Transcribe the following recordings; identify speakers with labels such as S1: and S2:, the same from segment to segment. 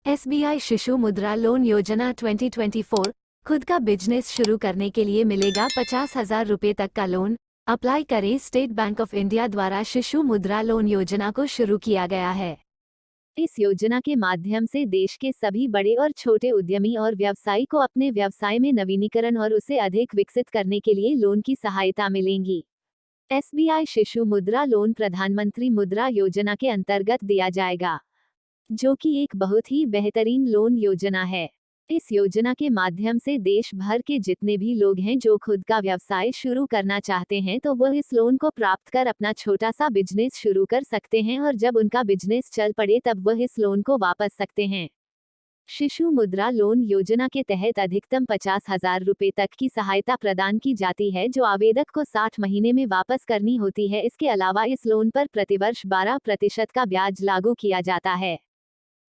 S1: SBI Shishu Mudra loan योजना 2024 खुद का बिजनेस शुरू करने के लिए मिलेगा 50,000 रुपये तक का लोन। अप्लाई करें। स्टेट बैंक ऑफ इंडिया द्वारा शिशु मुद्रा लोन योजना को शुरू किया गया है।
S2: इस योजना के माध्यम से देश के सभी बड़े और छोटे उद्यमी और व्यवसायी को अपने व्यवसाय में नवीनीकरण और उसे अधिक विकसित करने के लिए लोन की सहायता मिलेगी। एसबीआई शिशु मुद्रा लोन प्रधानमंत्री मुद्रा योजना के अंतर्गत दिया जाएगा, जो कि एक बहुत ही बेहतरीन लोन योजना है। इस योजना के माध्यम से देश भर के जितने भी लोग हैं जो खुद का व्यवसाय शुरू करना चाहते हैं, तो वह इस लोन को प्राप्त कर अपना छोटा सा बिजनेस शुरू कर सकते हैं और जब उनका बिजनेस चल पड़े तब वह इस लोन को वापस सकते हैं। शिशु मुद्रा लोन योजना के तहत अधिकतम 50,000 रुपये तक की सहायता प्रदान की जाती है, जो आवेदक को 60 महीने में वापस करनी होती है। इसके अलावा इस लोन पर प्रतिवर्ष 12% का ब्याज लागू किया जाता है।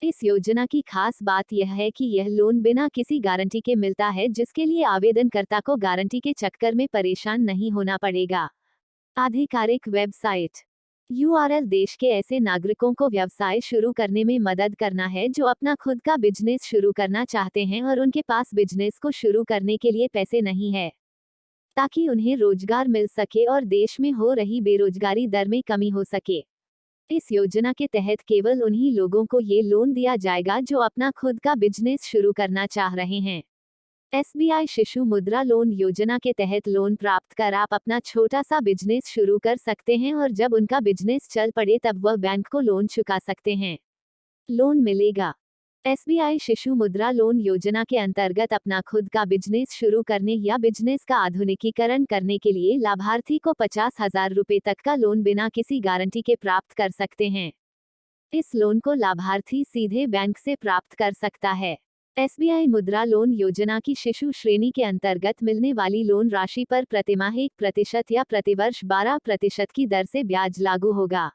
S2: इस योजना की खास बात यह है कि यह लोन बिना किसी गारंटी के मिलता है, जिसके लिए आवेदनकर्ता को गारंटी के चक्कर में परेशान नहीं होना पड़ेगा। आधिकारिक वेबसाइट URL देश के ऐसे नागरिकों को व्यवसाय शुरू करने में मदद करना है जो अपना खुद का बिजनेस शुरू करना चाहते हैं और उनके पास बिजनेस को शुरू करने के लिए पैसे नहीं है, ताकि उन्हें रोजगार मिल सके और देश में हो रही बेरोजगारी दर में कमी हो सके। इस योजना के तहत केवल उन्हीं लोगों को ये लोन दिया जाएगा जो अपना खुद का बिजनेस शुरू करना चाह रहे हैं। एसबीआई शिशु मुद्रा लोन योजना के तहत लोन प्राप्त कर आप अपना छोटा सा बिजनेस शुरू कर सकते हैं और जब उनका बिजनेस चल पड़े तब वह बैंक को लोन चुका सकते हैं। लोन मिलेगा। एसबीआई शिशु मुद्रा लोन योजना के अंतर्गत अपना खुद का बिजनेस शुरू करने या बिजनेस का आधुनिकीकरण करने के लिए लाभार्थी को 50,000 रुपये तक का लोन बिना किसी गारंटी के प्राप्त कर सकते हैं। इस लोन को लाभार्थी सीधे बैंक से प्राप्त कर सकता है। एसबीआई मुद्रा लोन योजना की शिशु श्रेणी के अंतर्गत मिलने वाली लोन राशि पर प्रतिमाह 1% या प्रतिवर्ष 12% की दर से ब्याज लागू होगा।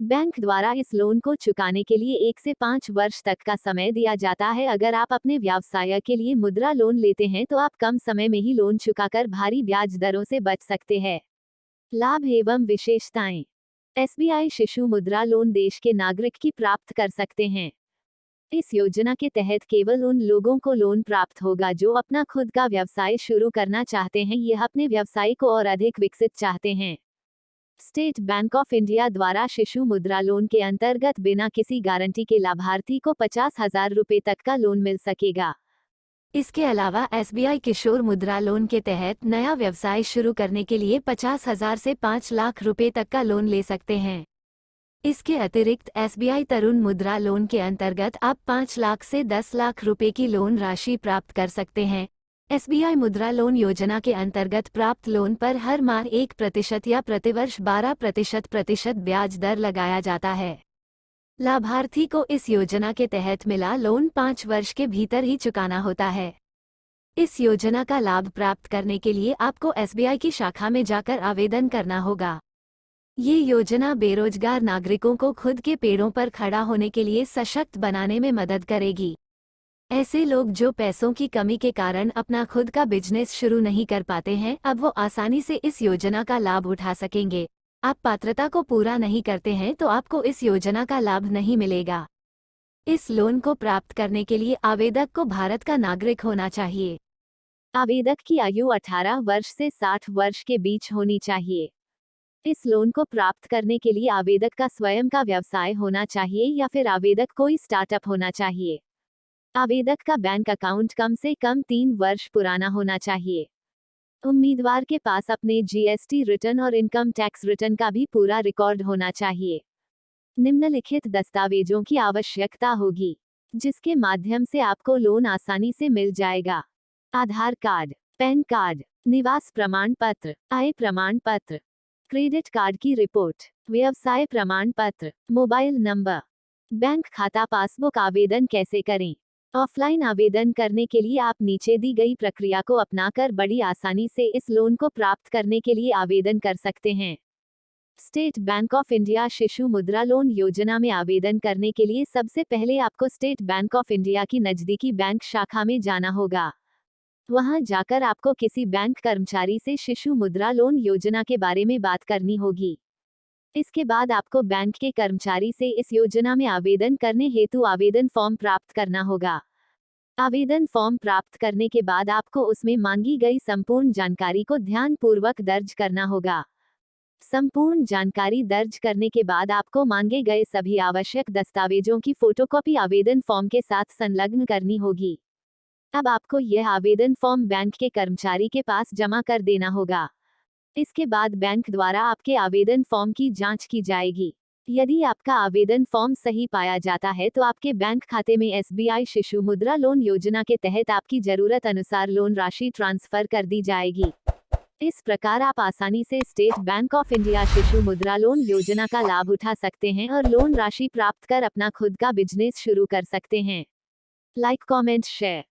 S2: बैंक द्वारा इस लोन को चुकाने के लिए 1 से 5 वर्ष तक का समय दिया जाता है। अगर आप अपने व्यवसाय के लिए मुद्रा लोन लेते हैं तो आप कम समय में ही लोन चुकाकर भारी ब्याज दरों से बच सकते हैं। लाभ एवं विशेषताएं। एसबीआई शिशु मुद्रा लोन देश के नागरिक की प्राप्त कर सकते हैं। इस योजना के तहत केवल उन लोगों को लोन प्राप्त होगा जो अपना खुद का व्यवसाय शुरू करना चाहते हैं, यह अपने व्यवसाय को और अधिक विकसित चाहते हैं। स्टेट बैंक ऑफ इंडिया द्वारा शिशु मुद्रा लोन के अंतर्गत बिना किसी गारंटी के लाभार्थी को 50,000 रुपये तक का लोन मिल सकेगा।
S1: इसके अलावा एसबीआई किशोर मुद्रा लोन के तहत नया व्यवसाय शुरू करने के लिए 50,000 से 5 लाख रुपए तक का लोन ले सकते हैं। इसके अतिरिक्त एसबीआई तरुण मुद्रा लोन के अंतर्गत आप 5 लाख से 10 लाख रुपए की लोन राशि प्राप्त कर सकते हैं। एसबीआई मुद्रा लोन योजना के अंतर्गत प्राप्त लोन पर हर माह 1% या प्रतिवर्ष 12% ब्याज दर लगाया जाता है। लाभार्थी को इस योजना के तहत मिला लोन 5 वर्ष के भीतर ही चुकाना होता है। इस योजना का लाभ प्राप्त करने के लिए आपको एसबीआई की शाखा में जाकर आवेदन करना होगा। ये योजना बेरोजगार नागरिकों को खुद के पैरों पर खड़ा होने के लिए सशक्त बनाने में मदद करेगी। ऐसे लोग जो पैसों की कमी के कारण अपना खुद का बिजनेस शुरू नहीं कर पाते हैं, अब वो आसानी से इस योजना का लाभ उठा सकेंगे। आप पात्रता को पूरा नहीं करते हैं तो आपको इस योजना का लाभ नहीं मिलेगा। इस लोन को प्राप्त करने के लिए आवेदक को भारत का नागरिक होना चाहिए।
S2: आवेदक की आयु 18 वर्ष से 60 वर्ष के बीच होनी चाहिए। इस लोन को प्राप्त करने के लिए आवेदक का स्वयं का व्यवसाय होना चाहिए या फिर आवेदक कोई स्टार्टअप होना चाहिए। आवेदक का बैंक अकाउंट कम से कम 3 वर्ष पुराना होना चाहिए। उम्मीदवार के पास अपने जीएसटी रिटर्न और इनकम टैक्स रिटर्न का भी पूरा रिकॉर्ड होना चाहिए। निम्नलिखित दस्तावेजों की आवश्यकता होगी, जिसके माध्यम से आपको लोन आसानी से मिल जाएगा। आधार कार्ड, पैन कार्ड, निवास प्रमाण पत्र, आय प्रमाण पत्र, क्रेडिट कार्ड की रिपोर्ट, व्यवसाय प्रमाण पत्र, मोबाइल नंबर। बैंक खाता पासबुक। आवेदन कैसे करें? ऑफलाइन आवेदन करने के लिए आप नीचे दी गई प्रक्रिया को अपनाकर बड़ी आसानी से इस लोन को प्राप्त करने के लिए आवेदन कर सकते हैं। State bank of India Shishu Mudra loan योजना में आवेदन करने के लिए सबसे पहले आपको स्टेट बैंक ऑफ इंडिया की नज़दीकी बैंक शाखा में जाना होगा। वहां जाकर आपको किसी बैंक कर्मचारी से शिशु मुद्रा लोन योजना के बारे में बात करनी होगी। इसके बाद आपको बैंक के कर्मचारी से इस योजना में आवेदन करने हेतु आवेदन फॉर्म प्राप्त करना होगा। आवेदन फॉर्म प्राप्त करने के बाद आपको उसमें मांगी गई संपूर्ण जानकारी को ध्यानपूर्वक दर्ज करना होगा। संपूर्ण जानकारी दर्ज करने के बाद आपको मांगे गए सभी आवश्यक दस्तावेजों की फोटोकॉपी आवेदन फॉर्म के साथ संलग्न करनी होगी। अब आपको यह आवेदन फॉर्म बैंक के कर्मचारी के पास जमा कर देना होगा। इसके बाद बैंक द्वारा आपके आवेदन फॉर्म की जांच की जाएगी। यदि आपका आवेदन फॉर्म सही पाया जाता है तो आपके बैंक खाते में SBI शिशु मुद्रा लोन योजना के तहत आपकी जरूरत अनुसार लोन राशि ट्रांसफर कर दी जाएगी। इस प्रकार आप आसानी से state bank of India Shishu Mudra loan योजना का लाभ उठा सकते हैं और लोन राशि प्राप्त कर अपना खुद का बिजनेस शुरू कर सकते हैं। Like, comment, share.